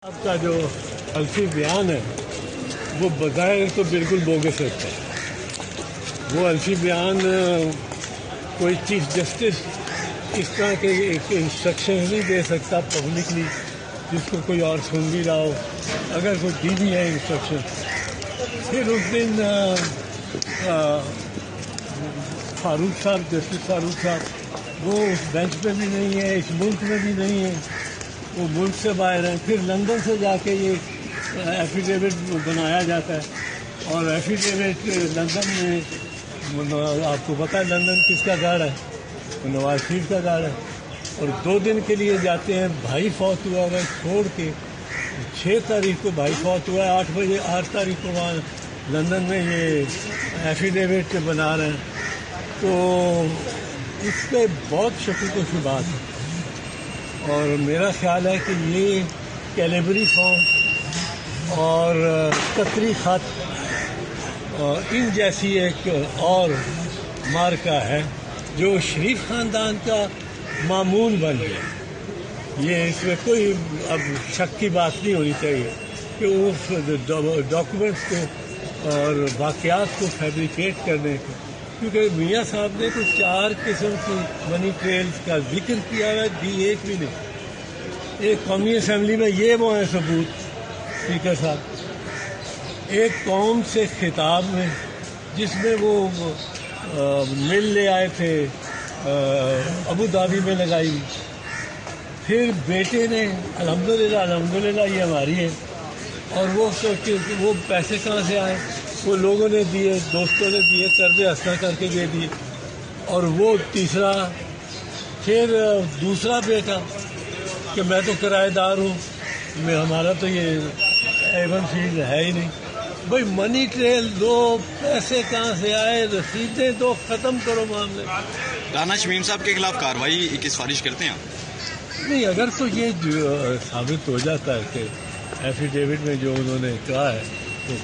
آپ کا جو الفی بیان ہے وہ بظاہر تو بالکل بوگس ہے۔ وہ الفی بیان کوئی چیف جسٹس اس طرح کے ایک انسٹرکشن نہیں دے سکتا پبلکلی جس کو کوئی اور سن بھی رہا ہو، اگر کوئی دی بھی ہے انسٹرکشن۔ پھر اس دن فاروق صاحب، جسٹس فاروق صاحب، وہ اس بینچ پہ بھی نہیں ہے، اس ملک میں بھی نہیں ہے، وہ ملک سے باہر ہیں۔ پھر لندن سے جا کے یہ ایفیڈیوٹ بنایا جاتا ہے، اور ایفیڈیوٹ لندن میں، آپ کو پتہ ہے لندن کس کا گھر ہے؟ نواز شریف کا گھر ہے، اور 2 دن کے لیے جاتے ہیں۔ بھائی فوت ہوا ہے چھوڑ کے، 6 تاریخ کو بھائی فوت ہوا ہے، 8 بجے 8 تاریخ کو وہاں لندن میں یہ ایفیڈیوٹ بنا رہے ہیں، تو اس پہ بہت شکوک و شبہات ہے۔ اور میرا خیال ہے کہ یہ کیلیبری فارم اور قطری خط ان جیسی ایک اور مارکا ہے جو شریف خاندان کا معمول بن گیا۔ یہ اس میں کوئی اب شک کی بات نہیں ہونی چاہیے کہ اس ڈاکومنٹس کو اور واقعات کو فیبریکیٹ کرنے کو، کیونکہ میاں صاحب نے کچھ 4 قسم کی منی ٹریلز کا ذکر کیا ہے، دی ایک بھی نہیں۔ ایک قومی اسمبلی میں یہ وہ ہیں ثبوت، اسپیکر صاحب، ایک قوم سے خطاب میں جس میں وہ مل لے آئے تھے ابو دھابی میں لگائی، پھر بیٹے نے الحمدللہ یہ ہماری ہے، اور وہ پیسے کہاں سے آئے؟ وہ لوگوں نے دیے، دوستوں نے دیے، قرض ہنسنا کر کے دے دیے۔ اور وہ تیسرا، پھر دوسرا بیٹا کہ میں تو کرایہ دار ہوں، ہمارا تو یہ ایون فیلڈ ہے ہی نہیں۔ بھائی منی ٹریل دو، پیسے کہاں سے آئے، رسیدیں دو، ختم کرو معاملے۔ رانا شمیم صاحب کے خلاف کارروائی کی سفارش کرتے ہیں آپ؟ نہیں، اگر تو یہ ثابت ہو جاتا ہے کہ ایفیڈیوٹ میں جو انہوں نے کہا ہے